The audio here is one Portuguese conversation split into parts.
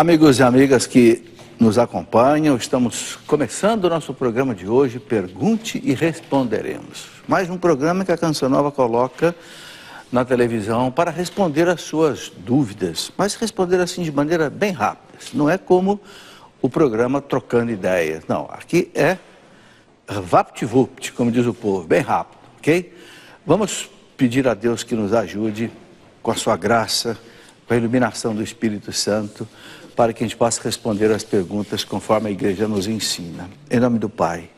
Amigos e amigas que nos acompanham, estamos começando o nosso programa de hoje, Pergunte e Responderemos. Mais um programa que a Canção Nova coloca na televisão para responder às suas dúvidas, mas responder assim de maneira bem rápida. Não é como o programa Trocando Ideias, não. Aqui é vapt-vupt, como diz o povo, bem rápido, ok? Vamos pedir a Deus que nos ajude com a sua graça, com a iluminação do Espírito Santo, para que a gente possa responder as perguntas conforme a igreja nos ensina. Em nome do Pai,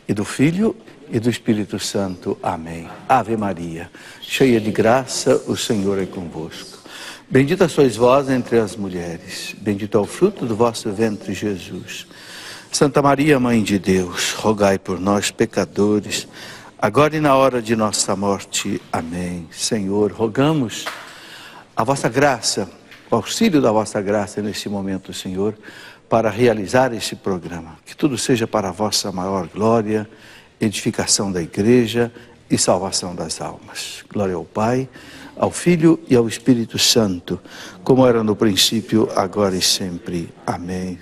e do Filho, e do Espírito Santo. Amém. Ave Maria, cheia de graça, o Senhor é convosco. Bendita sois vós entre as mulheres, bendito é o fruto do vosso ventre, Jesus. Santa Maria, Mãe de Deus, rogai por nós, pecadores, agora e na hora de nossa morte. Amém. Senhor, rogamos a vossa graça, o auxílio da vossa graça nesse momento, Senhor, para realizar esse programa. Que tudo seja para a vossa maior glória, edificação da igreja e salvação das almas. Glória ao Pai, ao Filho e ao Espírito Santo, como era no princípio, agora e sempre. Amém.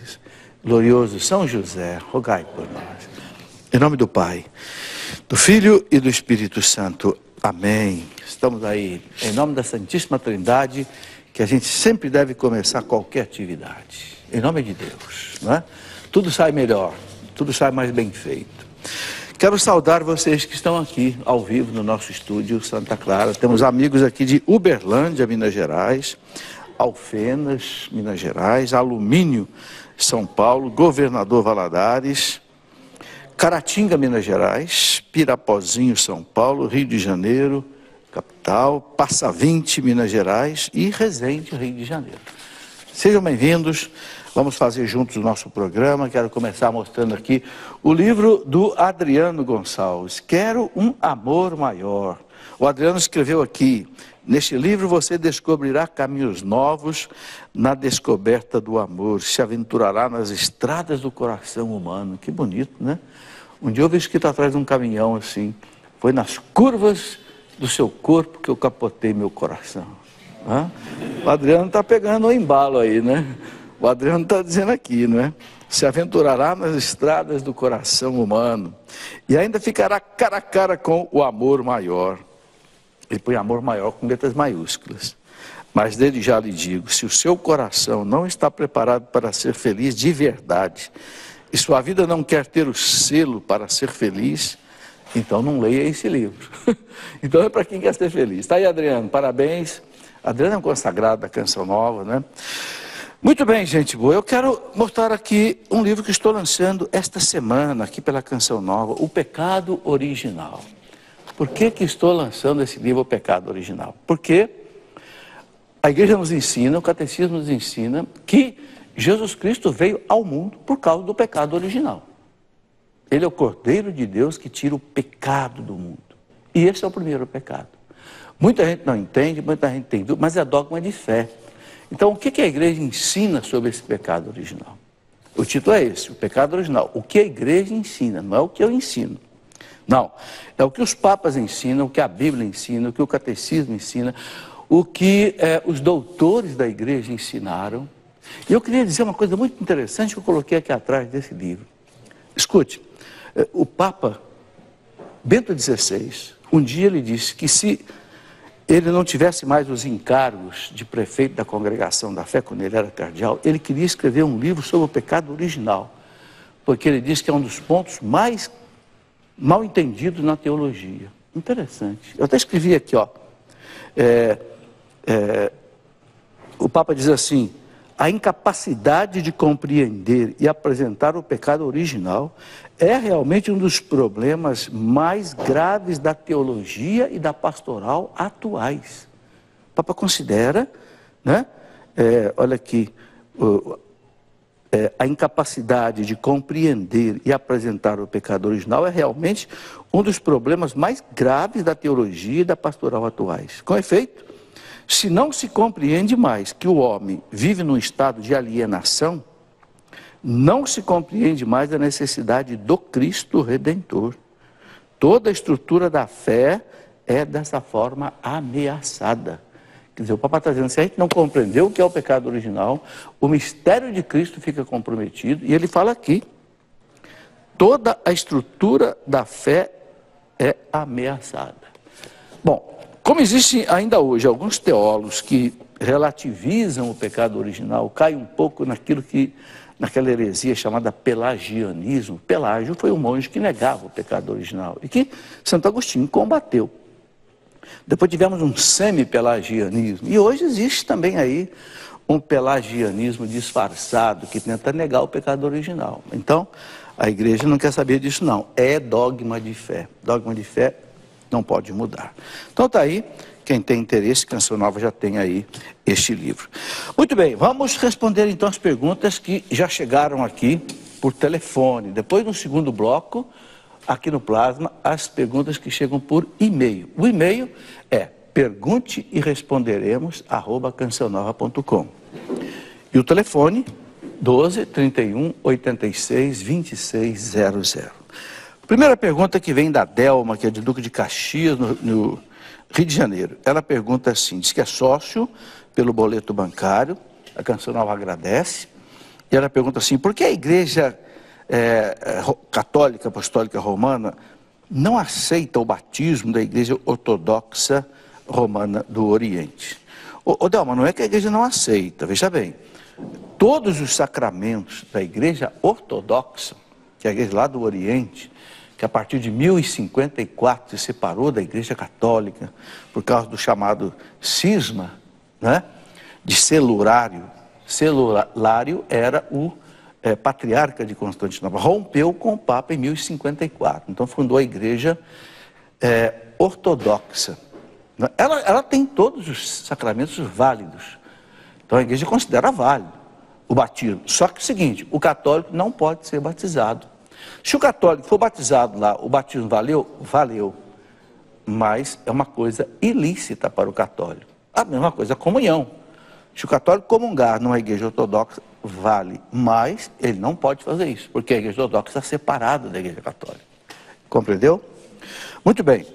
Glorioso São José, rogai por nós. Em nome do Pai, do Filho e do Espírito Santo. Amém. Estamos aí, em nome da Santíssima Trindade, que a gente sempre deve começar qualquer atividade. Em nome de Deus, não é? Tudo sai melhor, tudo sai mais bem feito. Quero saudar vocês que estão aqui, ao vivo, no nosso estúdio Santa Clara. Temos amigos aqui de Uberlândia, Minas Gerais, Alfenas, Minas Gerais, Alumínio, São Paulo, Governador Valadares, Caratinga, Minas Gerais, Pirapozinho, São Paulo, Rio de Janeiro, capital, Passa 20, Minas Gerais e Resende, Rio de Janeiro. Sejam bem-vindos, vamos fazer juntos o nosso programa. Quero começar mostrando aqui o livro do Adriano Gonçalves, Quero um Amor Maior. O Adriano escreveu aqui: neste livro você descobrirá caminhos novos na descoberta do amor, se aventurará nas estradas do coração humano. Que bonito, né? Um dia eu vi escrito atrás de um caminhão assim: foi nas curvas do seu corpo que eu capotei meu coração. O Adriano está pegando o embalo aí, né? O Adriano está dizendo aqui, não é? Se aventurará nas estradas do coração humano e ainda ficará cara a cara com o amor maior. Ele põe amor maior com letras maiúsculas. Mas desde já lhe digo, se o seu coração não está preparado para ser feliz de verdade e sua vida não quer ter o selo para ser feliz, então não leia esse livro. Então é para quem quer ser feliz. Está aí, Adriano, parabéns. Adriano é um consagrado da Canção Nova, né? Muito bem, gente boa. Eu quero mostrar aqui um livro que estou lançando esta semana, aqui pela Canção Nova, O Pecado Original. Por que estou lançando esse livro, O Pecado Original? Porque a igreja nos ensina, o catecismo nos ensina, que Jesus Cristo veio ao mundo por causa do pecado original. Ele é o Cordeiro de Deus que tira o pecado do mundo. E esse é o primeiro pecado. Muita gente não entende, muita gente tem dúvida, mas é dogma de fé. Então, o que a igreja ensina sobre esse pecado original? O título é esse, o pecado original. O que a igreja ensina, não é o que eu ensino. Não, é o que os papas ensinam, o que a Bíblia ensina, o que o catecismo ensina, o que os doutores da igreja ensinaram. E eu queria dizer uma coisa muito interessante que eu coloquei aqui atrás desse livro. Escute, o Papa Bento XVI, um dia ele disse que se ele não tivesse mais os encargos de prefeito da Congregação da Fé, quando ele era cardeal, ele queria escrever um livro sobre o pecado original, porque ele diz que é um dos pontos mais mal entendidos na teologia. Interessante. Eu até escrevi aqui, ó. O Papa diz assim: a incapacidade de compreender e apresentar o pecado original é realmente um dos problemas mais graves da teologia e da pastoral atuais. O Papa considera, né? Olha aqui, a incapacidade de compreender e apresentar o pecado original é realmente um dos problemas mais graves da teologia e da pastoral atuais. Com efeito, se não se compreende mais que o homem vive num estado de alienação, não se compreende mais a necessidade do Cristo Redentor. Toda a estrutura da fé é dessa forma ameaçada. Quer Quer dizer, o Papa está dizendo, se a gente não compreendeu o que é o pecado original, o mistério de Cristo fica comprometido, e ele fala aqui, toda a estrutura da fé é ameaçada. Bom, como existem ainda hoje alguns teólogos que relativizam o pecado original, caem um pouco naquela heresia chamada pelagianismo. Pelágio foi um monge que negava o pecado original e que Santo Agostinho combateu. Depois tivemos um semi-pelagianismo e hoje existe também aí um pelagianismo disfarçado que tenta negar o pecado original. Então, a igreja não quer saber disso não, é dogma de fé. Dogma de fé não pode mudar. Então está aí, quem tem interesse, Canção Nova já tem aí este livro. Muito bem, vamos responder então as perguntas que já chegaram aqui por telefone. Depois, no segundo bloco, aqui no Plasma, as perguntas que chegam por e-mail. O e-mail é pergunte e responderemos @cancionnova.com. E o telefone 12 31 86 26 00. Primeira pergunta que vem da Delma, que é de Duque de Caxias, no Rio de Janeiro. Ela pergunta assim, diz que é sócio pelo boleto bancário, a Canção Nova agradece, e ela pergunta assim, por que a Igreja Católica Apostólica Romana não aceita o batismo da Igreja Ortodoxa Romana do Oriente? Ô Delma, não é que a Igreja não aceita, veja bem, todos os sacramentos da Igreja Ortodoxa, que é a Igreja lá do Oriente, que a partir de 1054 se separou da Igreja Católica por causa do chamado cisma, né, de Celulário. Celulário era o patriarca de Constantinopla, rompeu com o Papa em 1054, então fundou a Igreja Ortodoxa. Ela tem todos os sacramentos válidos, então a Igreja considera válido o batismo. Só que é o seguinte, o católico não pode ser batizado. Se o católico for batizado lá, o batismo valeu? Valeu. Mas é uma coisa ilícita para o católico. A mesma coisa a comunhão. Se o católico comungar numa igreja ortodoxa, vale. Mas ele não pode fazer isso, porque a igreja ortodoxa está separada da igreja católica. Compreendeu? Muito bem.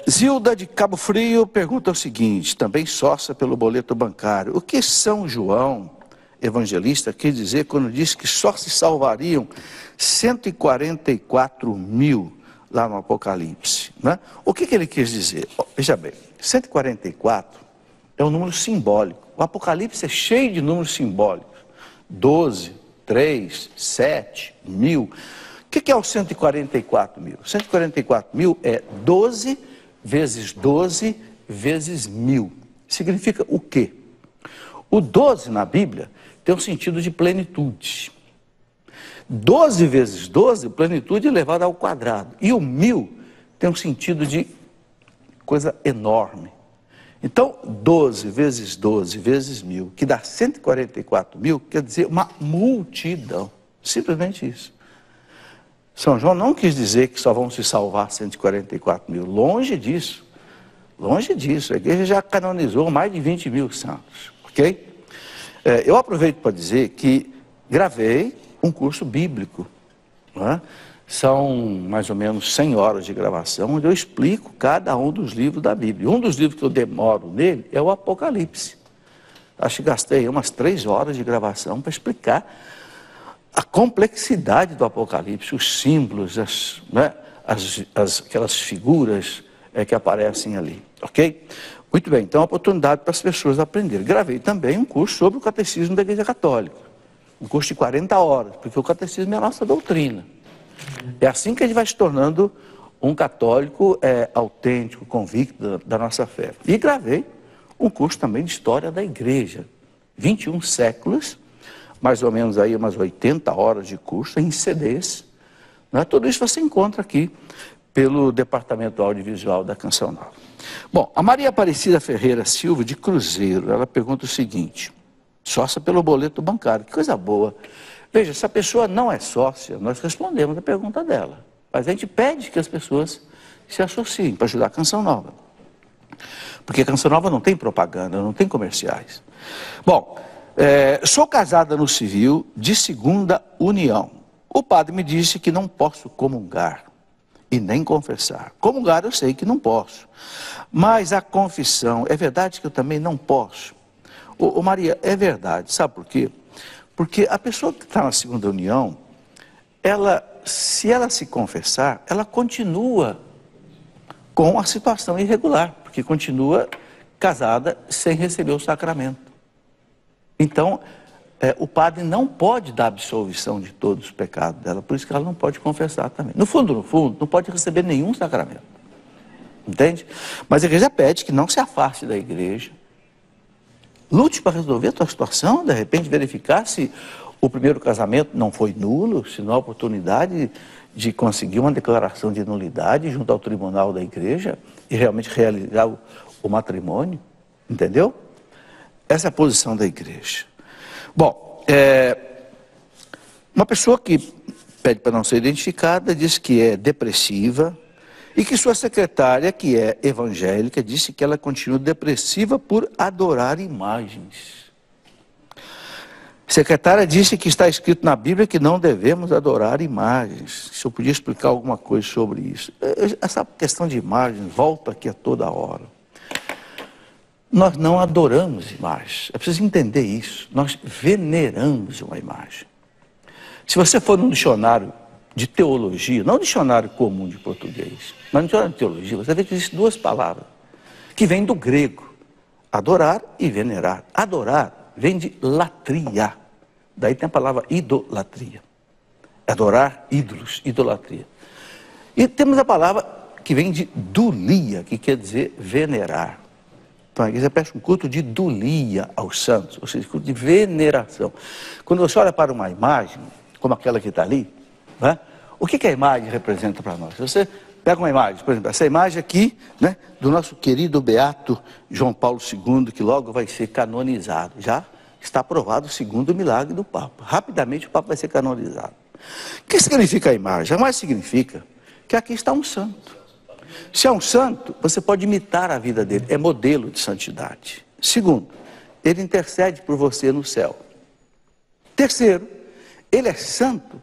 Zilda de Cabo Frio pergunta o seguinte, também sócia pelo boleto bancário. O que São João Evangelista quis dizer quando disse que só se salvariam 144 mil lá no Apocalipse, né? O que ele quis dizer? Veja bem, 144 é um número simbólico. O Apocalipse é cheio de números simbólicos. 12, 3, 7, 1000. O que é o 144 mil? 144 mil é 12 vezes 12 vezes 1000. Significa o quê? O 12 na Bíblia tem um sentido de plenitude. 12 vezes 12, plenitude elevada ao quadrado. E o 1000 tem um sentido de coisa enorme. Então, 12 vezes 12 vezes 1000, que dá 144 mil, quer dizer uma multidão. Simplesmente isso. São João não quis dizer que só vão se salvar 144 mil. Longe disso. Longe disso. A igreja já canonizou mais de 20 mil santos. Ok? Eu aproveito para dizer que gravei um curso bíblico, né? São mais ou menos 100 horas de gravação, onde eu explico cada um dos livros da Bíblia. Um dos livros que eu demoro nele é o Apocalipse. Acho que gastei umas 3 horas de gravação para explicar a complexidade do Apocalipse, os símbolos, aquelas figuras que aparecem ali, ok? Muito bem, então é uma oportunidade para as pessoas aprenderem. Gravei também um curso sobre o Catecismo da Igreja Católica, um curso de 40 horas, porque o Catecismo é a nossa doutrina. É assim que a gente vai se tornando um católico autêntico, convicto da nossa fé. E gravei um curso também de História da Igreja, 21 séculos, mais ou menos aí umas 80 horas de curso em CDs. Né? Tudo isso você encontra aqui pelo Departamento Audiovisual da Canção Nova. Bom, a Maria Aparecida Ferreira Silva, de Cruzeiro, ela pergunta o seguinte, sócia pelo boleto bancário, que coisa boa. Veja, se a pessoa não é sócia, nós respondemos a pergunta dela. Mas a gente pede que as pessoas se associem para ajudar a Canção Nova. Porque a Canção Nova não tem propaganda, não tem comerciais. Bom, sou casada no civil de segunda união. O padre me disse que não posso comungar. e nem confessar. Comungar eu sei que não posso, mas a confissão, é verdade que eu também não posso. Ô Maria, é verdade, sabe por quê? Porque a pessoa que está na segunda união, se ela se confessar, ela continua com a situação irregular, porque continua casada sem receber o sacramento. Então, o padre não pode dar absolvição de todos os pecados dela, por isso que ela não pode confessar também. No fundo, não pode receber nenhum sacramento. Entende? Mas a igreja pede que não se afaste da igreja. Lute para resolver a tua situação, de repente verificar se o primeiro casamento não foi nulo, se não há oportunidade de conseguir uma declaração de nulidade junto ao tribunal da igreja e realmente realizar o matrimônio. Entendeu? Essa é a posição da igreja. Bom, uma pessoa que pede para não ser identificada diz que é depressiva e que sua secretária, que é evangélica, disse que ela continua depressiva por adorar imagens. A secretária disse que está escrito na Bíblia que não devemos adorar imagens. Se eu podia explicar alguma coisa sobre isso. Essa questão de imagens volta aqui a toda hora. Nós não adoramos imagens. É preciso entender isso. Nós veneramos uma imagem. Se você for num dicionário de teologia, não um dicionário comum de português, mas no dicionário de teologia, você vê que existem duas palavras que vêm do grego: adorar e venerar. Adorar vem de latria. Daí tem a palavra idolatria. Adorar ídolos, idolatria. E temos a palavra que vem de dulia, que quer dizer venerar. Então a igreja presta um culto de dulia aos santos, ou seja, culto de veneração. Quando você olha para uma imagem, como aquela que está ali, né, o que a imagem representa para nós? Você pega uma imagem, por exemplo, essa imagem aqui, né, do nosso querido beato João Paulo II, que logo vai ser canonizado. Já está aprovado o segundo milagre do Papa. Rapidamente o Papa vai ser canonizado. O que significa a imagem? A imagem significa que aqui está um santo. Se é um santo, você pode imitar a vida dele, é modelo de santidade. Segundo, ele intercede por você no céu. Terceiro, ele é santo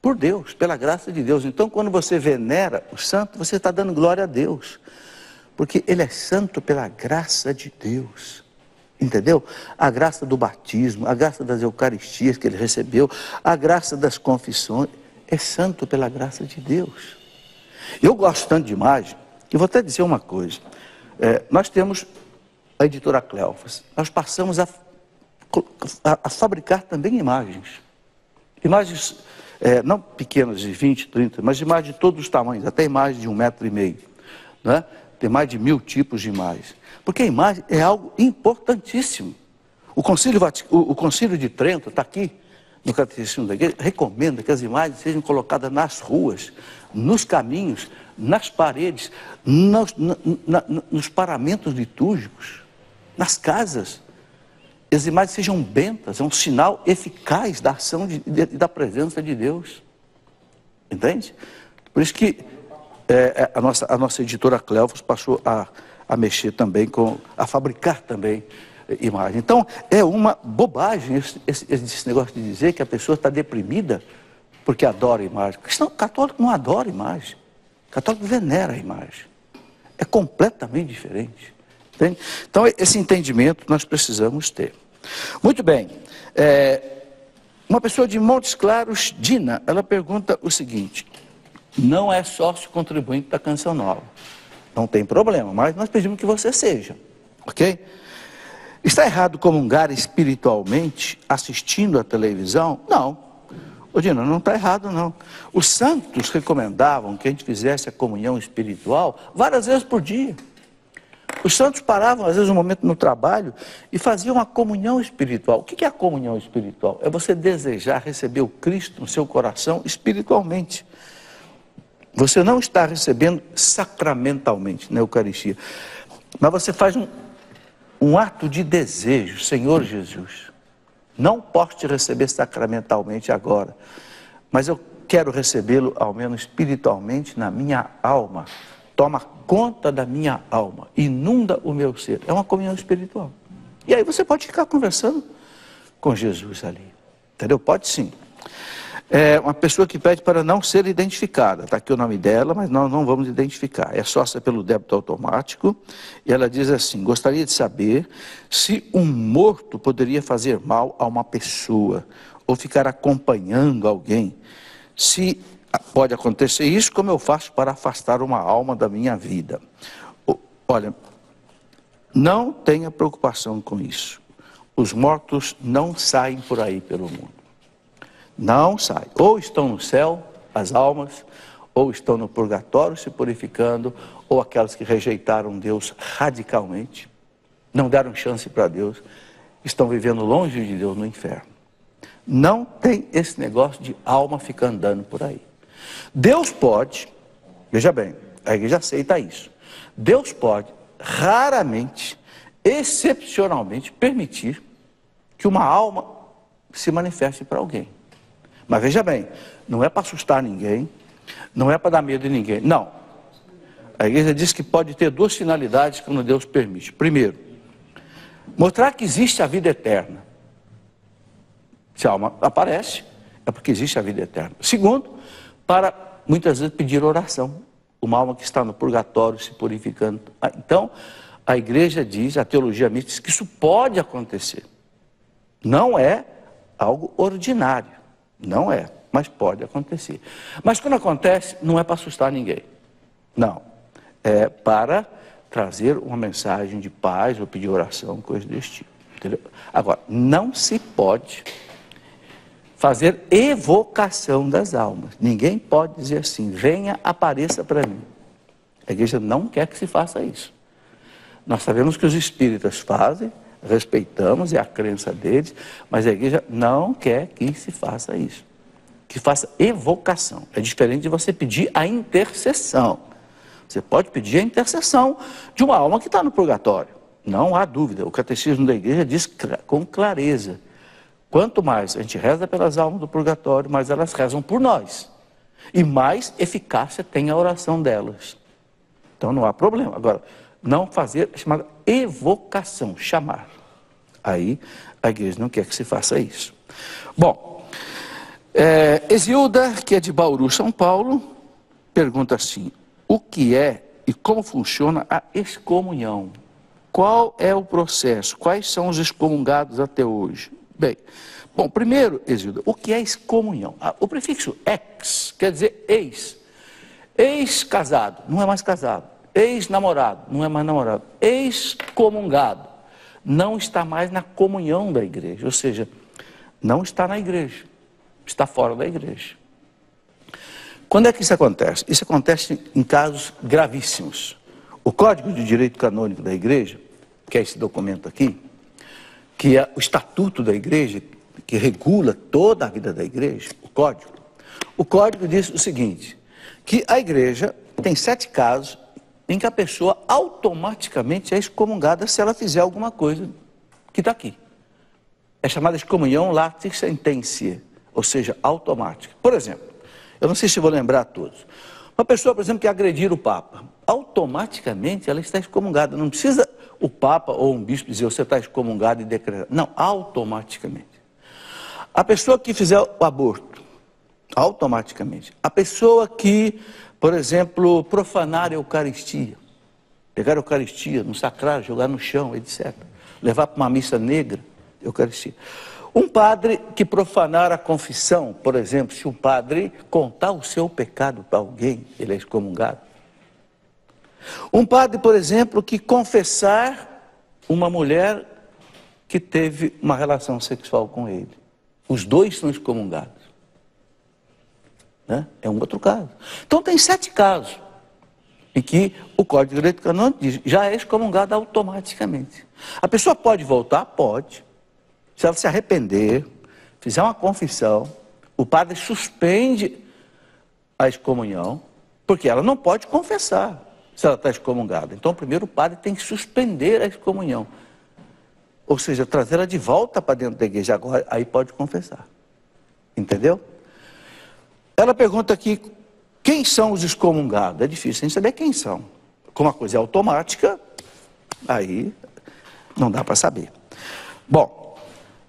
por Deus, pela graça de Deus. Então, quando você venera o santo, você está dando glória a Deus, porque ele é santo pela graça de Deus. Entendeu? A graça do batismo, a graça das eucaristias que ele recebeu, a graça das confissões, é santo pela graça de Deus. Eu gosto tanto de imagem, que vou até dizer uma coisa. Nós temos a editora Cleofas. Nós passamos a fabricar também imagens. Imagens não pequenas de 20, 30, mas imagens de todos os tamanhos, até imagens de 1,5 metro. Né? Tem mais de 1000 tipos de imagens. Porque a imagem é algo importantíssimo. O Concílio de Trento está aqui, no Catecismo da Igreja, recomenda que as imagens sejam colocadas nas ruas, nos caminhos, nas paredes, nos paramentos litúrgicos, nas casas. As imagens sejam bentas, é um sinal eficaz da ação e da presença de Deus. Entende? Por isso que a nossa editora Cleofas passou a mexer também, a fabricar também imagem. Então, é uma bobagem esse negócio de dizer que a pessoa está deprimida porque adora a imagem. O católico não adora a imagem. O católico venera a imagem. É completamente diferente. Entende? Então, esse entendimento nós precisamos ter. Muito bem. Uma pessoa de Montes Claros, Dina, ela pergunta o seguinte: não é sócio contribuinte da Canção Nova. Não tem problema, mas nós pedimos que você seja. Ok? Está errado comungar espiritualmente assistindo à televisão? Não. Ô Dina, não está errado não. Os santos recomendavam que a gente fizesse a comunhão espiritual várias vezes por dia. Os santos paravam às vezes um momento no trabalho e faziam uma comunhão espiritual. O que é a comunhão espiritual? É você desejar receber o Cristo no seu coração espiritualmente. Você não está recebendo sacramentalmente na Eucaristia, mas você faz um ato de desejo. Senhor Jesus, não posso te receber sacramentalmente agora, mas eu quero recebê-lo ao menos espiritualmente na minha alma. Toma conta da minha alma, inunda o meu ser. É uma comunhão espiritual. E aí você pode ficar conversando com Jesus ali. Entendeu? Pode sim. É uma pessoa que pede para não ser identificada. Está aqui o nome dela, mas nós não vamos identificar. É sócia pelo débito automático. E ela diz assim: gostaria de saber se um morto poderia fazer mal a uma pessoa ou ficar acompanhando alguém. Se pode acontecer isso, como eu faço para afastar uma alma da minha vida? Olha, não tenha preocupação com isso. Os mortos não saem por aí pelo mundo. Não saem. Ou estão no céu, as almas, ou estão no purgatório se purificando, ou aquelas que rejeitaram Deus radicalmente, não deram chance para Deus, estão vivendo longe de Deus no inferno. Não tem esse negócio de alma ficar andando por aí. Deus pode, veja bem, a igreja aceita isso. Deus pode, raramente, excepcionalmente, permitir que uma alma se manifeste para alguém. Mas veja bem, não é para assustar ninguém, não é para dar medo de ninguém, não. A igreja diz que pode ter duas finalidades quando Deus permite. Primeiro, mostrar que existe a vida eterna. Se a alma aparece, é porque existe a vida eterna. Segundo, para muitas vezes pedir oração. Uma alma que está no purgatório se purificando. Então, a igreja diz, a teologia mística diz que isso pode acontecer. Não é algo ordinário. Não é, mas pode acontecer. Mas quando acontece, não é para assustar ninguém. Não. É para trazer uma mensagem de paz ou pedir oração, coisa desse tipo. Entendeu? Agora, não se pode fazer evocação das almas. Ninguém pode dizer assim: venha, apareça para mim. A igreja não quer que se faça isso. Nós sabemos que os espíritas fazem, respeitamos, é a crença deles, mas a igreja não quer que se faça isso. Que faça evocação. É diferente de você pedir a intercessão. Você pode pedir a intercessão de uma alma que está no purgatório. Não há dúvida. O catecismo da igreja diz com clareza: quanto mais a gente reza pelas almas do purgatório, mais elas rezam por nós. E mais eficácia tem a oração delas. Então não há problema. Agora, não fazer a chamada evocação, chamar. Aí a igreja não quer que se faça isso. Bom, Exilda, que é de Bauru, São Paulo, pergunta assim: o que é e como funciona a excomunhão? Qual é o processo? Quais são os excomungados até hoje? Bem, bom, primeiro, Exilda, o que é excomunhão? O prefixo ex quer dizer ex. Ex-casado, não é mais casado. Ex-namorado, não é mais namorado. Ex-comungado, não está mais na comunhão da igreja. Ou seja, não está na igreja, está fora da igreja. Quando é que isso acontece? Isso acontece em casos gravíssimos. O Código de Direito Canônico da Igreja, que é esse documento aqui, que é o estatuto da igreja, que regula toda a vida da igreja, o código diz o seguinte: que a igreja tem 7 casos em que a pessoa automaticamente é excomungada se ela fizer alguma coisa que está aqui. É chamada excomunhão lati sententia, ou seja, automática. Por exemplo, eu não sei se vou lembrar todos. Uma pessoa, por exemplo, que agredir o Papa, automaticamente ela está excomungada. Não precisa o Papa ou um bispo dizer: você está excomungado e decretar. Não, automaticamente. A pessoa que fizer o aborto, automaticamente. A pessoa que, por exemplo, profanar a Eucaristia, pegar a Eucaristia no sacrário, jogar no chão, etc. Levar para uma missa negra, Eucaristia. Um padre que profanar a confissão, por exemplo, se um padre contar o seu pecado para alguém, ele é excomungado. Um padre, por exemplo, que confessar uma mulher que teve uma relação sexual com ele. Os dois são excomungados. Né? É um outro caso. Então tem 7 casos em que o Código de Direito Canônico diz: já é excomungado automaticamente. A pessoa pode voltar? Pode. Se ela se arrepender, fizer uma confissão, o padre suspende a excomunhão, porque ela não pode confessar se ela está excomungada. Então, primeiro o padre tem que suspender a excomunhão. Ou seja, trazê-la de volta para dentro da igreja. Agora, aí pode confessar. Entendeu? Ela pergunta aqui: quem são os excomungados? É difícil a gente saber quem são. Como a coisa é automática, aí não dá para saber. Bom,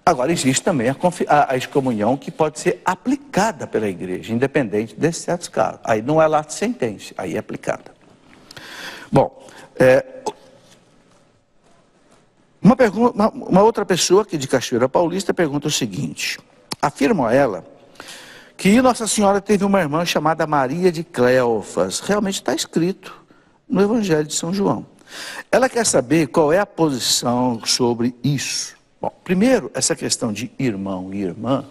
Agora, existe também a excomunhão que pode ser aplicada pela igreja, independente desses certos casos. Aí não é lato sentença, aí é aplicada. Bom, uma outra pessoa aqui de Cachoeira Paulista pergunta o seguinte: afirma ela que Nossa Senhora teve uma irmã chamada Maria de Cleofas. Realmente está escrito no Evangelho de São João. Ela quer saber qual é a posição sobre isso. Bom, primeiro, essa questão de irmão e irmã,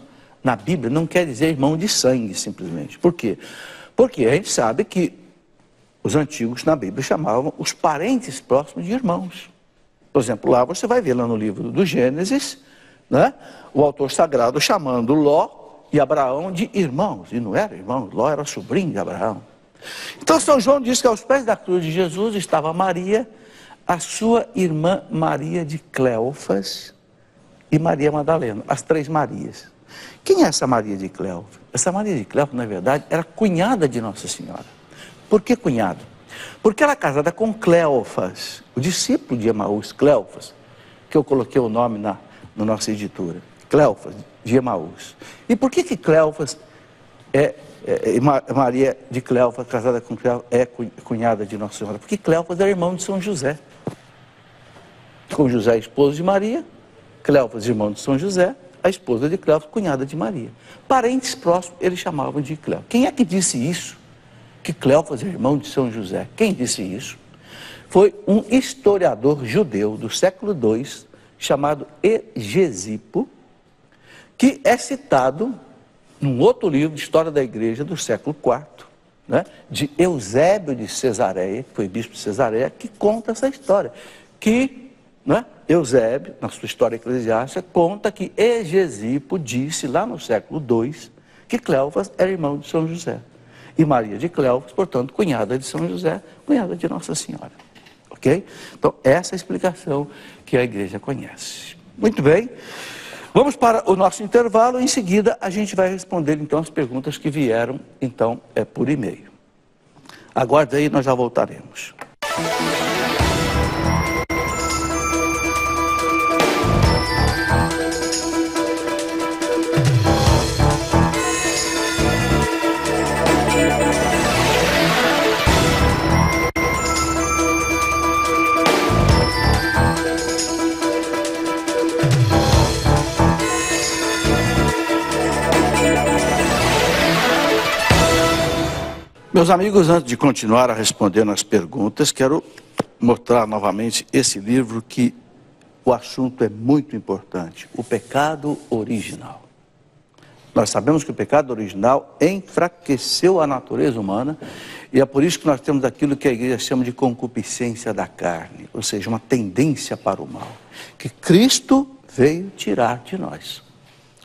na Bíblia, não quer dizer irmão de sangue, simplesmente. Por quê? Porque a gente sabe que os antigos na Bíblia chamavam os parentes próximos de irmãos. Por exemplo, lá você vai ver lá no livro do Gênesis, né, o autor sagrado chamando Ló e Abraão de irmãos. E não era irmão, Ló era sobrinho de Abraão. Então São João diz que aos pés da cruz de Jesus estava Maria, a sua irmã Maria de Cleofas e Maria Madalena, as três Marias. Quem é essa Maria de Cleofas? Essa Maria de Cleofas, na verdade, era cunhada de Nossa Senhora. Por que cunhada? Porque ela é casada com Cleofas, o discípulo de Emaús, Cleofas, que eu coloquei o nome na nossa editora, Cleofas de Emaús. E por que Cleofas Maria de Cleofas, casada com Cleofas, é cunhada de Nossa Senhora? Porque Cleofas era irmão de São José. Com José, esposo de Maria, Cleofas, irmão de São José, a esposa de Cleofas, cunhada de Maria. Parentes próximos, eles chamavam de Cleofas. Quem é que disse isso? Que Cleofas é irmão de São José. Quem disse isso? Foi um historiador judeu do século II, chamado Egesipo, que é citado num outro livro de História da Igreja do século IV, né, de Eusébio de Cesareia, que foi bispo de Cesareia, que conta essa história. Que, né, Eusébio, na sua História Eclesiástica, conta que Egesipo disse lá no século II que Cleofas era irmão de São José. E Maria de Cleofas, portanto, cunhada de São José, cunhada de Nossa Senhora. Ok? Então, essa é a explicação que a igreja conhece. Muito bem. Vamos para o nosso intervalo. Em seguida, a gente vai responder, então, as perguntas que vieram, então, por e-mail. Aguarde aí, nós já voltaremos. Meus amigos, antes de continuar a responder nas perguntas, quero mostrar novamente esse livro que o assunto é muito importante, o pecado original. Nós sabemos que o pecado original enfraqueceu a natureza humana e é por isso que nós temos aquilo que a igreja chama de concupiscência da carne, ou seja, uma tendência para o mal, que Cristo veio tirar de nós.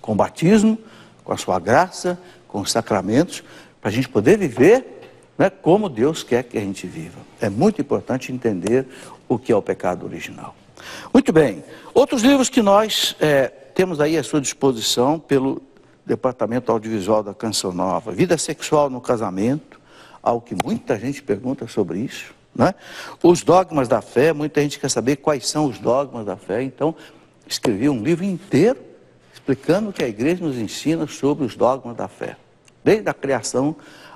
Com o batismo, com a sua graça, com os sacramentos, para a gente poder viver, né, como Deus quer que a gente viva. É muito importante entender o que é o pecado original. Muito bem. Outros livros que nós temos aí à sua disposição pelo Departamento Audiovisual da Canção Nova. Vida Sexual no Casamento, algo que muita gente pergunta sobre isso, né? Os Dogmas da Fé, muita gente quer saber quais são os dogmas da fé. Então, escrevi um livro inteiro explicando o que a igreja nos ensina sobre os dogmas da fé. Desde a criação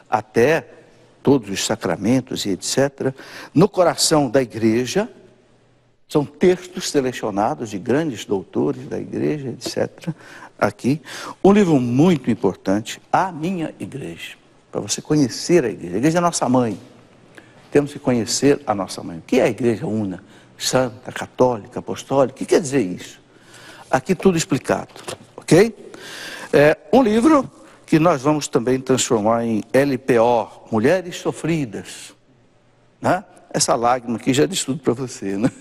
até todos os sacramentos e etc. No coração da igreja, são textos selecionados de grandes doutores da igreja, etc. Aqui, um livro muito importante, A Minha Igreja, para você conhecer a igreja é a nossa mãe, temos que conhecer a nossa mãe. O que é a igreja una? Santa, católica, apostólica, o que quer dizer isso? Aqui tudo explicado, ok? Um livro que nós vamos também transformar em LPO, Mulheres Sofridas, né? Essa lágrima aqui já diz tudo para você, né?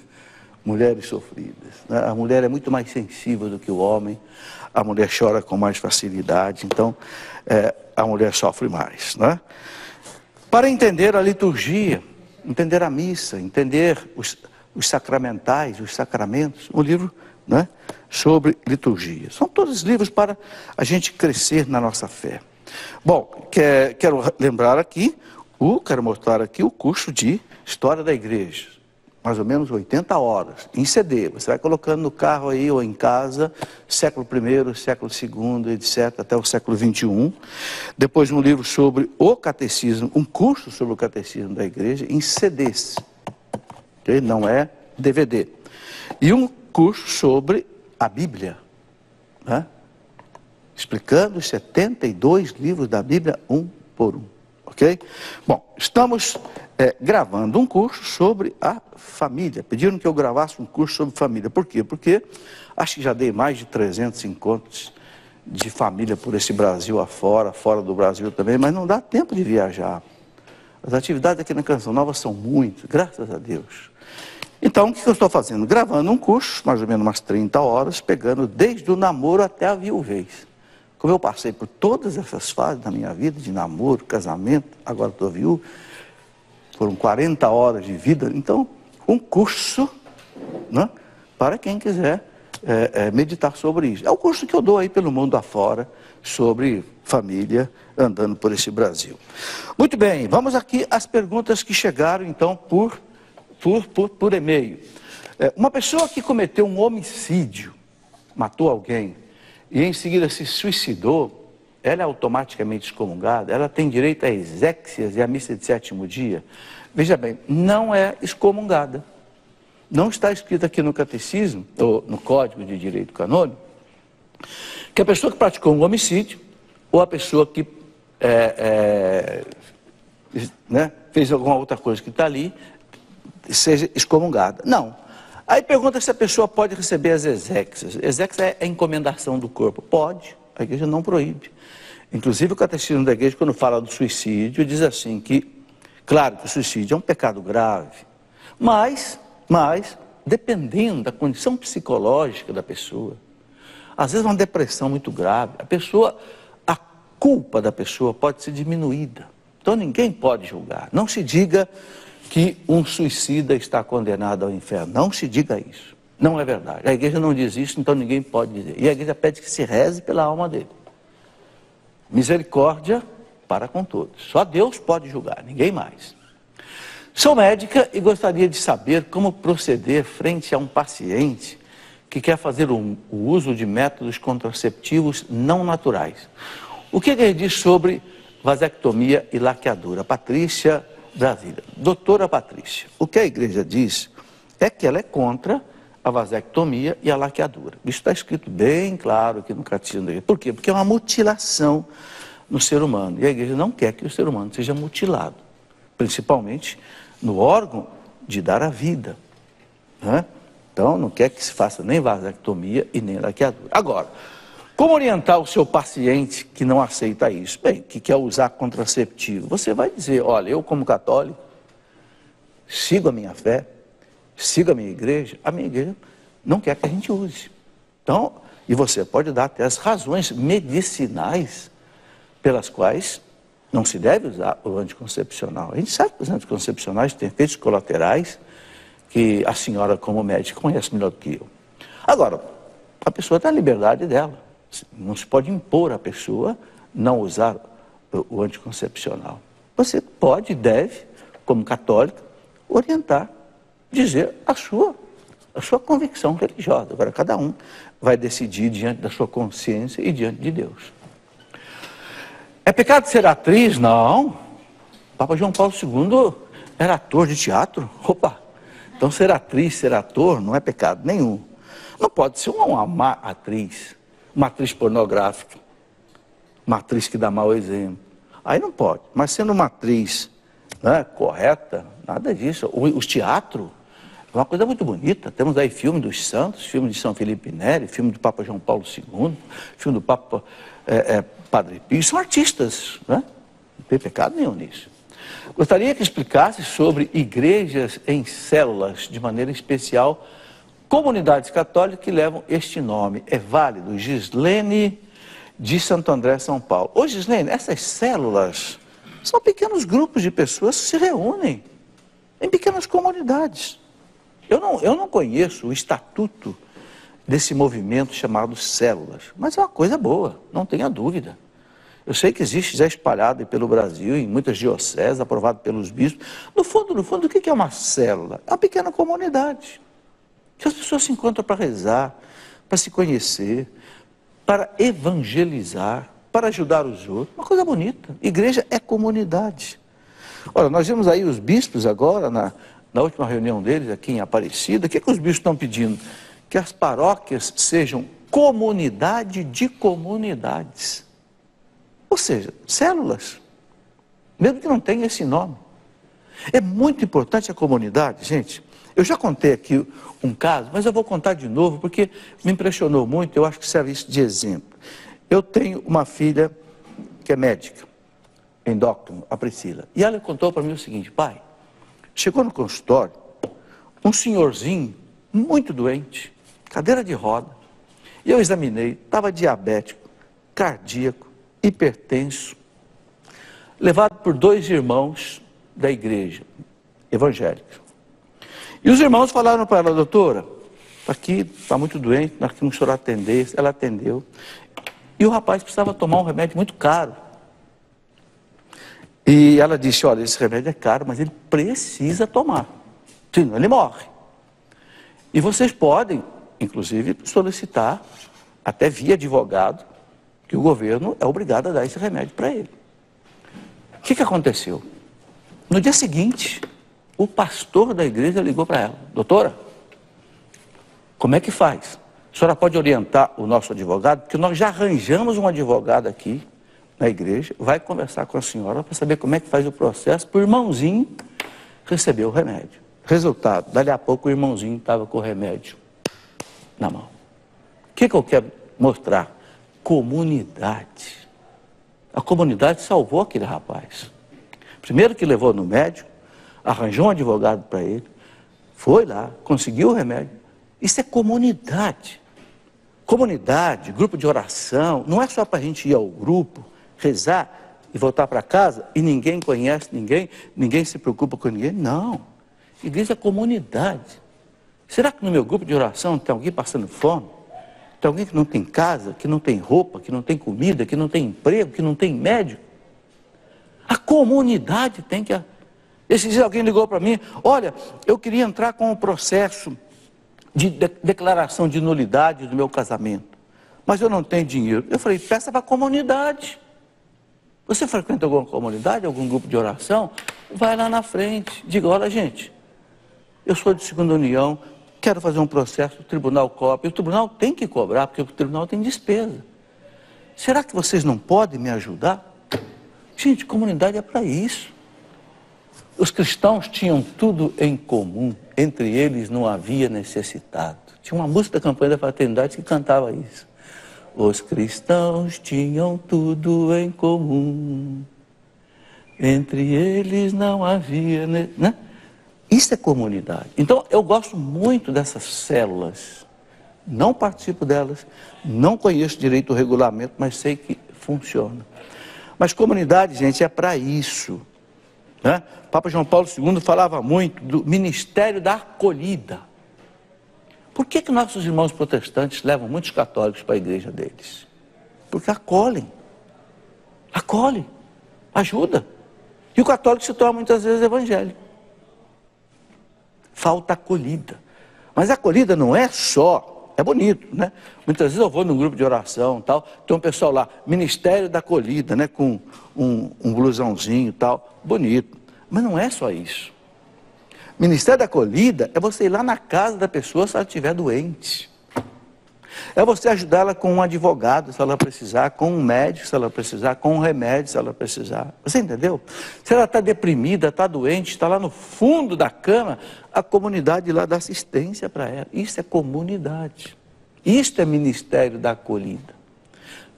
Mulheres sofridas, né? A mulher é muito mais sensível do que o homem, a mulher chora com mais facilidade, então a mulher sofre mais, né? Para entender a liturgia, entender a missa, entender os sacramentais, os sacramentos, um livro, né, sobre liturgia. São todos livros para a gente crescer na nossa fé. Bom, quero lembrar aqui, quero mostrar aqui o curso de História da Igreja. mais ou menos 80 horas, em CD. Você vai colocando no carro aí ou em casa, século I, século II, etc., até o século XXI. Depois um livro sobre o catecismo, um curso sobre o catecismo da igreja, em CDs, okay? Não é DVD. E um curso sobre a Bíblia, né? Explicando os 72 livros da Bíblia, um por um. Ok? Bom, estamos gravando um curso sobre a família. Pediram que eu gravasse um curso sobre família. Por quê? Porque acho que já dei mais de 300 encontros de família por esse Brasil afora, fora do Brasil também, mas não dá tempo de viajar. As atividades aqui na Canção Nova são muitas, graças a Deus. Então, o que eu estou fazendo? Gravando um curso, mais ou menos umas 30 horas, pegando desde o namoro até a viuvez. Como eu passei por todas essas fases da minha vida, de namoro, casamento, agora estou viúvo, foram 40 horas de vida, então, um curso, né, para quem quiser meditar sobre isso. É o curso que eu dou aí pelo mundo afora, sobre família, andando por esse Brasil. Muito bem, vamos aqui às perguntas que chegaram, então, por e-mail. Uma pessoa que cometeu um homicídio, matou alguém, e em seguida se suicidou, ela é automaticamente excomungada? Ela tem direito a exéquias e a missa de sétimo dia? Veja bem, não é excomungada. Não está escrito aqui no catecismo, ou no Código de Direito Canônico, que a pessoa que praticou um homicídio, ou a pessoa que fez alguma outra coisa que está ali, seja excomungada. Não. Aí pergunta se a pessoa pode receber as exéquias. Exéquias é a encomendação do corpo. Pode, a igreja não proíbe. Inclusive o catecismo da igreja, quando fala do suicídio, diz assim que, claro que o suicídio é um pecado grave, mas dependendo da condição psicológica da pessoa, às vezes uma depressão muito grave, a culpa da pessoa pode ser diminuída. Então ninguém pode julgar. Não se diga que um suicida está condenado ao inferno. Não se diga isso. Não é verdade. A igreja não diz isso, então ninguém pode dizer. E a igreja pede que se reze pela alma dele. Misericórdia para com todos. Só Deus pode julgar, ninguém mais. Sou médica e gostaria de saber como proceder frente a um paciente que quer fazer o uso de métodos contraceptivos não naturais. O que ele diz sobre vasectomia e laqueadura? Patrícia, Brasília. Doutora Patrícia, o que a igreja diz é que ela é contra a vasectomia e a laqueadura. Isso está escrito bem claro aqui no catecismo da igreja. Por quê? Porque é uma mutilação no ser humano. E a igreja não quer que o ser humano seja mutilado, principalmente no órgão de dar a vida, né? Então, não quer que se faça nem vasectomia e nem laqueadura. Agora, como orientar o seu paciente que não aceita isso? Bem, que quer usar contraceptivo? Você vai dizer, olha, eu como católico, sigo a minha fé, sigo a minha igreja não quer que a gente use. Então, e você pode dar até as razões medicinais pelas quais não se deve usar o anticoncepcional. A gente sabe que os anticoncepcionais têm efeitos colaterais que a senhora, como médica, conhece melhor do que eu. Agora, a pessoa tem a liberdade dela. Não se pode impor à pessoa não usar o anticoncepcional. Você pode e deve, como católico, orientar, dizer a sua convicção religiosa. Agora, cada um vai decidir diante da sua consciência e diante de Deus. É pecado ser atriz? Não. Papa João Paulo II era ator de teatro. Opa! Então ser atriz, ser ator, não é pecado nenhum. Não pode ser uma má atriz, uma atriz pornográfica, uma atriz que dá mau exemplo. Aí não pode. Mas sendo uma atriz, né, correta, nada disso. Os teatros é uma coisa muito bonita. Temos aí filme dos santos, filme de São Felipe Neri, filme do Papa João Paulo II, filme do Papa Padre Pio. São artistas, né? Não tem pecado nenhum nisso. Gostaria que explicasse sobre igrejas em células, de maneira especial, comunidades católicas que levam este nome. É válido? Gislene de Santo André, São Paulo. Ô Gislene, essas células são pequenos grupos de pessoas que se reúnem em pequenas comunidades. Eu não conheço o estatuto desse movimento chamado células, mas é uma coisa boa, não tenha dúvida. Eu sei que existe já espalhado pelo Brasil, em muitas dioceses, aprovado pelos bispos. No fundo, o que é uma célula? É uma pequena comunidade, que as pessoas se encontram para rezar, para se conhecer, para evangelizar, para ajudar os outros. Uma coisa bonita. Igreja é comunidade. Olha, nós vimos aí os bispos agora, na última reunião deles aqui em Aparecida. O que os bispos estão pedindo? Que as paróquias sejam comunidade de comunidades. Ou seja, células, mesmo que não tenha esse nome. É muito importante a comunidade, gente. Eu já contei aqui um caso, mas eu vou contar de novo, porque me impressionou muito, eu acho que serve isso de exemplo. Eu tenho uma filha que é médica, endócrino, a Priscila, e ela contou para mim o seguinte: pai, chegou no consultório um senhorzinho muito doente, cadeira de roda, e eu examinei, estava diabético, cardíaco, hipertenso, levado por 2 irmãos da igreja evangélica. E os irmãos falaram para ela: doutora, aqui está muito doente, nós queremos que o senhor atendesse. Ela atendeu. E o rapaz precisava tomar um remédio muito caro. E ela disse: olha, esse remédio é caro, mas ele precisa tomar, senão ele morre. E vocês podem, inclusive, solicitar, até via advogado, que o governo é obrigado a dar esse remédio para ele. O que aconteceu? No dia seguinte, o pastor da igreja ligou para ela: doutora, como é que faz? A senhora pode orientar o nosso advogado? Porque nós já arranjamos um advogado aqui na igreja, vai conversar com a senhora para saber como é que faz o processo para o irmãozinho receber o remédio. Resultado, dali a pouco o irmãozinho estava com o remédio na mão. O que eu quero mostrar? Comunidade. A comunidade salvou aquele rapaz. Primeiro que levou no médico, arranjou um advogado para ele, foi lá, conseguiu o remédio. Isso é comunidade. Comunidade, grupo de oração, não é só para a gente ir ao grupo, rezar e voltar para casa e ninguém conhece ninguém, ninguém se preocupa com ninguém. Não. Igreja é comunidade. Será que no meu grupo de oração tem alguém passando fome? Tem alguém que não tem casa, que não tem roupa, que não tem comida, que não tem emprego, que não tem médico? A comunidade tem que... Esses dias alguém ligou para mim: olha, eu queria entrar com um processo de declaração de nulidade do meu casamento, mas eu não tenho dinheiro. Eu falei: peça para a comunidade. Você frequenta alguma comunidade, algum grupo de oração? Vai lá na frente, diga: olha, gente, eu sou de segunda união, quero fazer um processo, o tribunal cobra. E o tribunal tem que cobrar, porque o tribunal tem despesa. Será que vocês não podem me ajudar? Gente, comunidade é para isso. Os cristãos tinham tudo em comum, entre eles não havia necessitado. Tinha uma música da campanha da fraternidade que cantava isso. Os cristãos tinham tudo em comum, entre eles não havia... Né? Isso é comunidade. Então, eu gosto muito dessas células. Não participo delas, não conheço direito o regulamento, mas sei que funciona. Mas comunidade, gente, é para isso. Né? Papa João Paulo II falava muito do ministério da acolhida. Por que nossos irmãos protestantes levam muitos católicos para a igreja deles? Porque acolhem, ajuda. E o católico se torna muitas vezes evangélico. Falta acolhida. Mas a acolhida não é só, é bonito, né? Muitas vezes eu vou num grupo de oração, tal, tem um pessoal lá, Ministério da Acolhida, né? Com um blusãozinho, tal, bonito. Mas não é só isso. Ministério da Acolhida é você ir lá na casa da pessoa se ela estiver doente. É você ajudar ela com um advogado, se ela precisar, com um médico, se ela precisar, com um remédio, se ela precisar. Você entendeu? Se ela está deprimida, está doente, está lá no fundo da cama, a comunidade lá dá assistência para ela. Isso é comunidade. Isso é Ministério da Acolhida.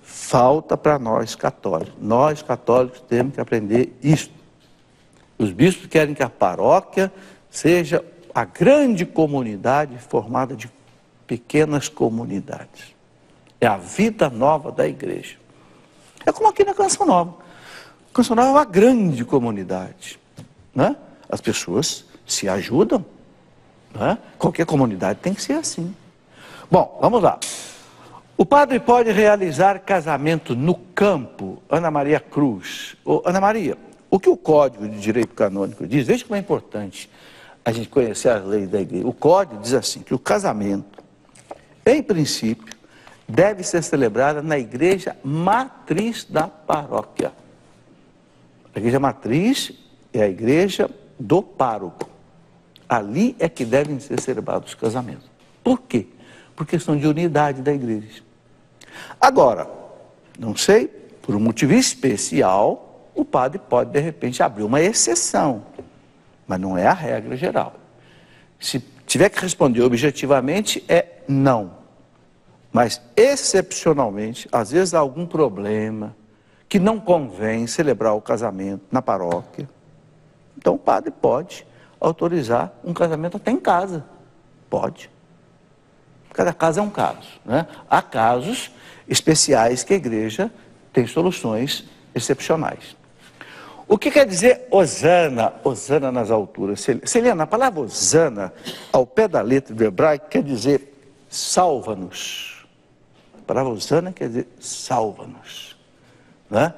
Falta para nós católicos. Nós católicos temos que aprender isso. Os bispos querem que a paróquia seja a grande comunidade formada de pequenas comunidades. É a vida nova da igreja. É como aqui na Canção Nova. A Canção Nova é uma grande comunidade. Né? As pessoas se ajudam. Né? Qualquer comunidade tem que ser assim. Bom, vamos lá. O padre pode realizar casamento no campo? Ana Maria Cruz. Ô, Ana Maria, o que o Código de Direito Canônico diz, veja como é importante a gente conhecer as leis da igreja. O Código diz assim, que o casamento, em princípio, deve ser celebrado na igreja matriz da paróquia. A igreja matriz é a igreja do pároco. Ali é que devem ser celebrados os casamentos. Por quê? Por questão de unidade da igreja. Agora, não sei, por um motivo especial, o padre pode, de repente, abrir uma exceção. Mas não é a regra geral. Se tiver que responder objetivamente, é não. Mas, excepcionalmente, às vezes há algum problema que não convém celebrar o casamento na paróquia. Então, o padre pode autorizar um casamento até em casa. Pode. Cada caso é um caso, né? Há casos especiais que a igreja tem soluções excepcionais. O que quer dizer hosana? Hosana nas alturas. Celina, a palavra hosana, ao pé da letra do hebraico, quer dizer salva-nos. A palavra hosana quer dizer salva-nos, né?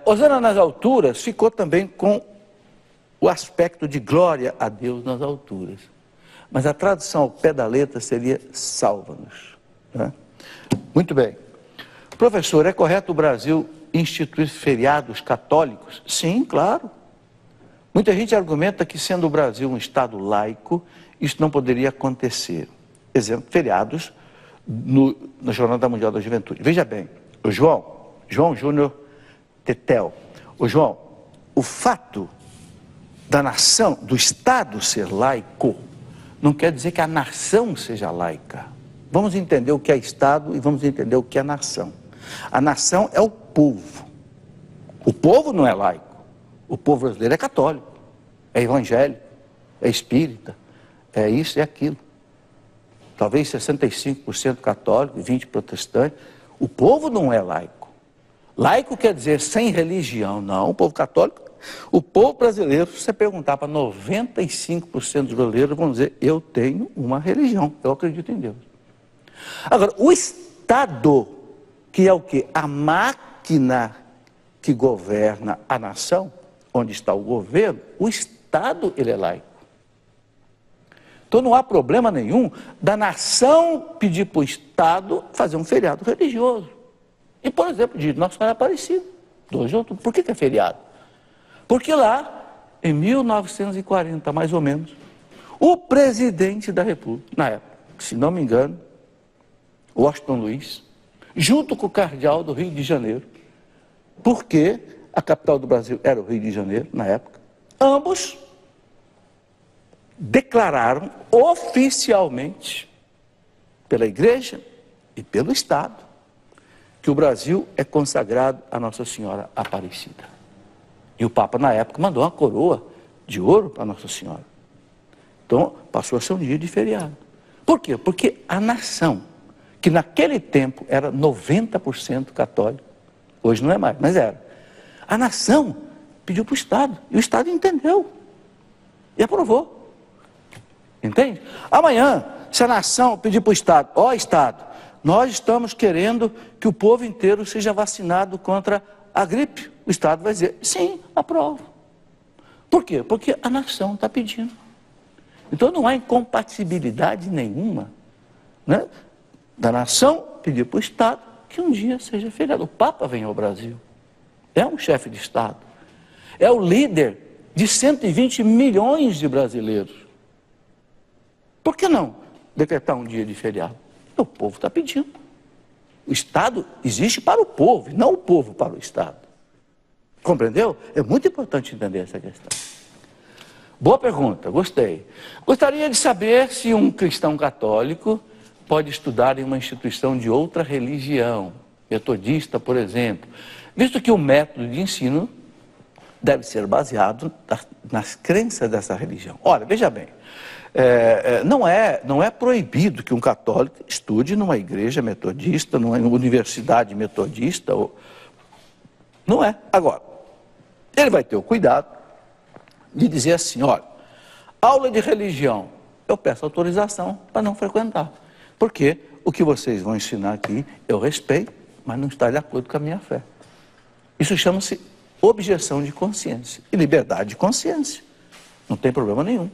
Hosana nas alturas ficou também com o aspecto de glória a Deus nas alturas. Mas a tradução ao pé da letra seria salva-nos, né? Muito bem. Professor, é correto o Brasil instituir feriados católicos? Sim, claro. Muita gente argumenta que, sendo o Brasil um Estado laico, isso não poderia acontecer. Exemplo, feriados na Jornada Mundial da Juventude. Veja bem, o João Júnior Tetel, o João, o fato da nação, do Estado ser laico, não quer dizer que a nação seja laica. Vamos entender o que é Estado e vamos entender o que é nação. A nação é o povo. O povo não é laico. O povo brasileiro é católico, é evangélico, é espírita, é isso e aquilo. Talvez 65% católico e 20% protestante. O povo não é laico. Laico quer dizer sem religião, não. O povo católico, o povo brasileiro, se você perguntar para 95% dos brasileiros, vão dizer, eu tenho uma religião, eu acredito em Deus. Agora, o Estado, que é o quê? A máquina que governa a nação, onde está o governo, o Estado, ele é laico. Então não há problema nenhum da nação pedir para o Estado fazer um feriado religioso. E, por exemplo, de Nossa Senhora Aparecida, 2 de outubro. Por que é feriado? Porque lá, em 1940, mais ou menos, o presidente da República, na época, se não me engano, Washington Luiz, junto com o cardeal do Rio de Janeiro, porque a capital do Brasil era o Rio de Janeiro, na época, ambos declararam oficialmente, pela Igreja e pelo Estado, que o Brasil é consagrado a Nossa Senhora Aparecida. E o Papa, na época, mandou uma coroa de ouro para Nossa Senhora. Então, passou a ser um dia de feriado. Por quê? Porque a nação, que naquele tempo era 90% católico, hoje não é mais, mas era. A nação pediu para o Estado, e o Estado entendeu e aprovou. Entende? Amanhã, se a nação pedir para o Estado, ó Estado, nós estamos querendo que o povo inteiro seja vacinado contra a gripe, o Estado vai dizer, sim, aprovo. Por quê? Porque a nação está pedindo. Então não há incompatibilidade nenhuma, né, da nação pedir para o Estado que um dia seja feriado. O Papa vem ao Brasil, é um chefe de Estado, é o líder de 120 milhões de brasileiros. Por que não decretar um dia de feriado? O povo está pedindo. O Estado existe para o povo, não o povo para o Estado. Compreendeu? É muito importante entender essa questão. Boa pergunta, gostei. Gostaria de saber se um cristão católico pode estudar em uma instituição de outra religião, metodista, por exemplo, visto que o método de ensino deve ser baseado nas crenças dessa religião. Olha, veja bem, não é proibido que um católico estude numa igreja metodista, numa universidade metodista, não é. Agora, ele vai ter o cuidado de dizer assim, olha, aula de religião, eu peço autorização para não frequentar, porque o que vocês vão ensinar aqui, eu respeito, mas não está de acordo com a minha fé. Isso chama-se objeção de consciência e liberdade de consciência. Não tem problema nenhum.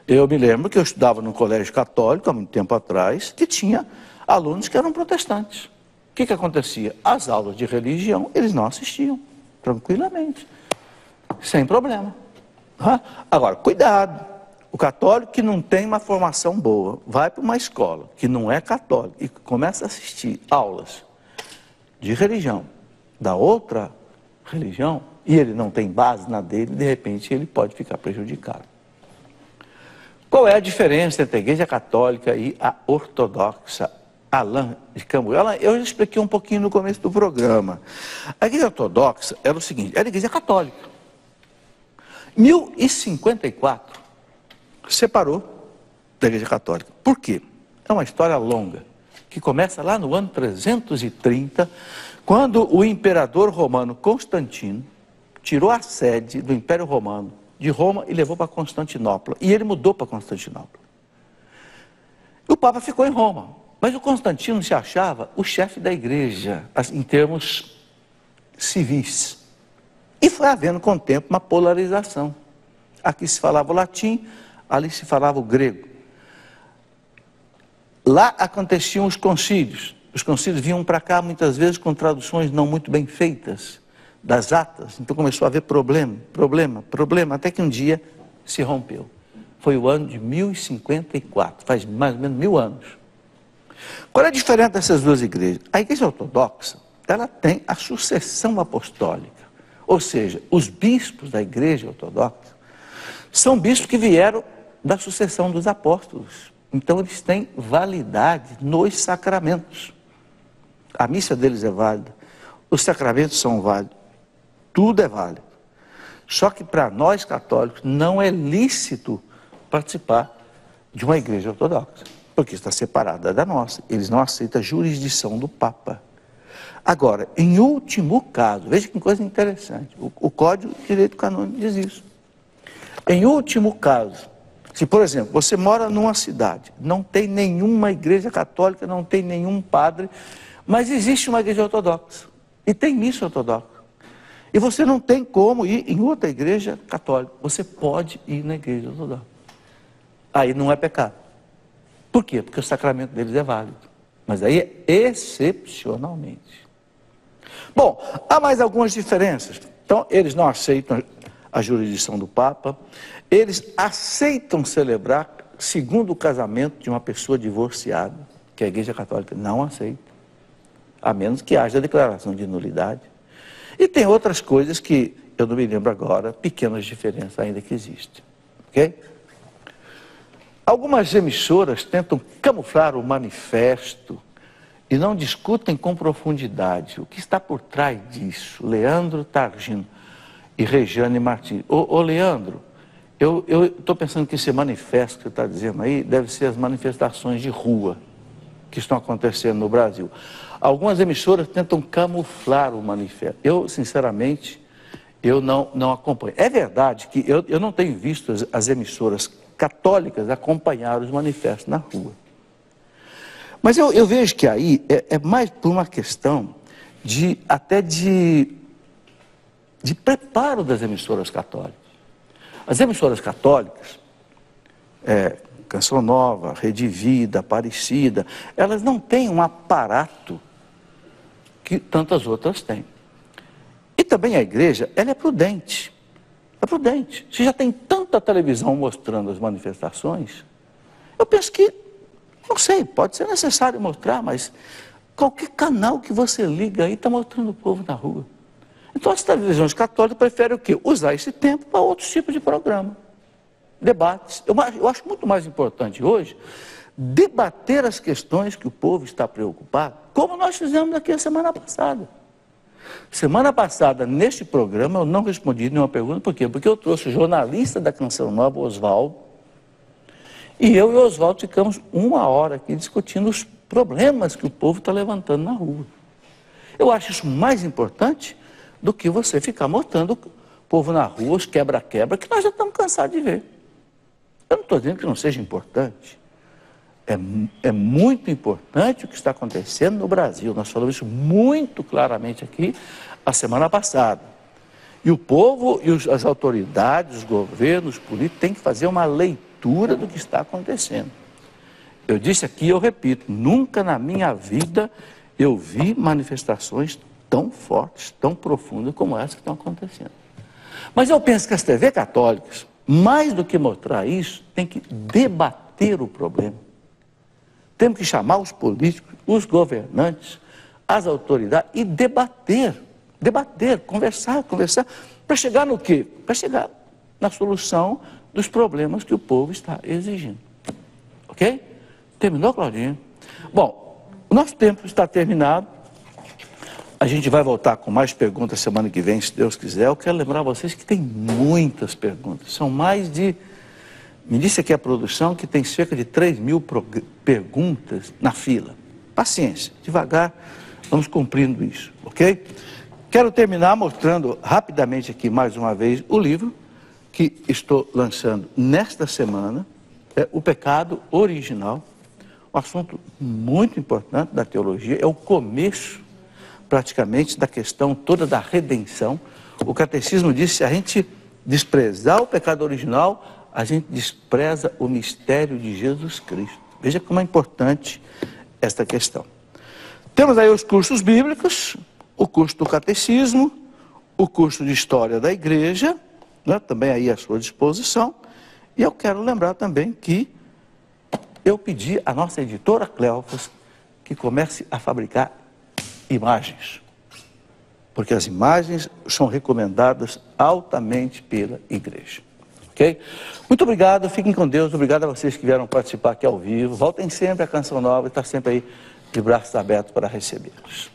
Eu me lembro que eu estudava no colégio católico, há muito tempo atrás, que tinha alunos que eram protestantes. O que acontecia? As aulas de religião, eles não assistiam, tranquilamente, sem problema. Agora, cuidado, o católico que não tem uma formação boa, vai para uma escola que não é católica e começa a assistir aulas de religião, da outra religião, e ele não tem base na dele, de repente ele pode ficar prejudicado. Qual é a diferença entre a igreja católica e a ortodoxa? Alain de Camus. Eu já expliquei um pouquinho no começo do programa. A igreja ortodoxa era o seguinte, era a igreja católica. 1054 separou da igreja católica. Por quê? É uma história longa, que começa lá no ano 330, quando o imperador romano Constantino tirou a sede do Império Romano de Roma e levou para Constantinopla. E ele mudou para Constantinopla. O Papa ficou em Roma. Mas o Constantino se achava o chefe da igreja, em termos civis. E foi havendo com o tempo uma polarização. Aqui se falava o latim, ali se falava o grego. Lá aconteciam os concílios. Os concílios vinham para cá muitas vezes com traduções não muito bem feitas das atas. Então começou a haver problema, até que um dia se rompeu. Foi o ano de 1054, faz mais ou menos 1000 anos. Qual é a diferença dessas duas igrejas? A igreja ortodoxa, ela tem a sucessão apostólica. Ou seja, os bispos da igreja ortodoxa são bispos que vieram da sucessão dos apóstolos. Então eles têm validade nos sacramentos. A missa deles é válida, os sacramentos são válidos, tudo é válido. Só que para nós católicos não é lícito participar de uma igreja ortodoxa, porque está separada da nossa. Eles não aceitam a jurisdição do Papa. Agora, em último caso, veja que coisa interessante, o Código de Direito Canônico diz isso. Em último caso, se, por exemplo, você mora numa cidade, não tem nenhuma igreja católica, não tem nenhum padre, mas existe uma igreja ortodoxa, e tem missa ortodoxa, e você não tem como ir em outra igreja católica, você pode ir na igreja ortodoxa. Aí não é pecado. Por quê? Porque o sacramento deles é válido. Mas aí é excepcionalmente. Bom, há mais algumas diferenças. Então, eles não aceitam a jurisdição do Papa, eles aceitam celebrar segundo casamento de uma pessoa divorciada, que a Igreja Católica não aceita, a menos que haja declaração de nulidade. E tem outras coisas que eu não me lembro agora, pequenas diferenças ainda que existem. Ok? Algumas emissoras tentam camuflar o manifesto e não discutem com profundidade o que está por trás disso. Leandro Targino e Regiane Martins. Ô Leandro, eu estou pensando que esse manifesto que você está dizendo aí deve ser as manifestações de rua que estão acontecendo no Brasil. Algumas emissoras tentam camuflar o manifesto. Eu, sinceramente, eu não acompanho. É verdade que eu não tenho visto as emissoras católicas acompanhar os manifestos na rua. Mas eu vejo que aí é mais por uma questão até de preparo das emissoras católicas. As emissoras católicas, Canção Nova, Rede Vida, Aparecida, elas não têm um aparato que tantas outras têm. E também a igreja, ela é prudente. É prudente. Se já tem tanta televisão mostrando as manifestações, eu penso que, não sei, pode ser necessário mostrar, mas qualquer canal que você liga aí está mostrando o povo na rua. Então as televisões católicas preferem o quê? Usar esse tempo para outros tipos de programa. Debates. Eu acho muito mais importante hoje debater as questões que o povo está preocupado, como nós fizemos aqui a semana passada. Semana passada, neste programa, eu não respondi nenhuma pergunta. Por quê? Porque eu trouxe o jornalista da Canção Nova, Oswaldo, e eu e o Oswaldo ficamos 1 hora aqui discutindo os problemas que o povo está levantando na rua. Eu acho isso mais importante do que você ficar mostrando o povo na rua, os quebra-quebra, que nós já estamos cansados de ver. Eu não estou dizendo que não seja importante. É muito importante o que está acontecendo no Brasil. Nós falamos isso muito claramente aqui a semana passada. E o povo e as autoridades, os governos, os políticos têm que fazer uma leitura do que está acontecendo. Eu disse aqui, eu repito, nunca na minha vida eu vi manifestações tão fortes, tão profundas como essas que estão acontecendo. Mas eu penso que as TV católicas, mais do que mostrar isso, tem que debater o problema. Temos que chamar os políticos, os governantes, as autoridades e debater, conversar, para chegar no quê? Para chegar na solução dos problemas que o povo está exigindo. Ok? Terminou, Claudinho? Bom, o nosso tempo está terminado. A gente vai voltar com mais perguntas semana que vem, se Deus quiser. Eu quero lembrar vocês que tem muitas perguntas. São mais de... Me disse aqui a produção que tem cerca de 3.000 perguntas na fila. Paciência, devagar, vamos cumprindo isso, ok? Quero terminar mostrando rapidamente aqui mais uma vez o livro que estou lançando nesta semana. É O Pecado Original, um assunto muito importante da teologia, é o começo praticamente da questão toda da redenção. O catecismo diz que se a gente desprezar o pecado original, a gente despreza o mistério de Jesus Cristo. Veja como é importante esta questão. Temos aí os cursos bíblicos, o curso do catecismo, o curso de história da igreja, né, também aí à sua disposição. E eu quero lembrar também que eu pedi à nossa editora Cleofas que comece a fabricar imagens, porque as imagens são recomendadas altamente pela igreja. Ok? Muito obrigado, fiquem com Deus, obrigado a vocês que vieram participar aqui ao vivo. Voltem sempre à Canção Nova e está sempre aí de braços abertos para recebê-los.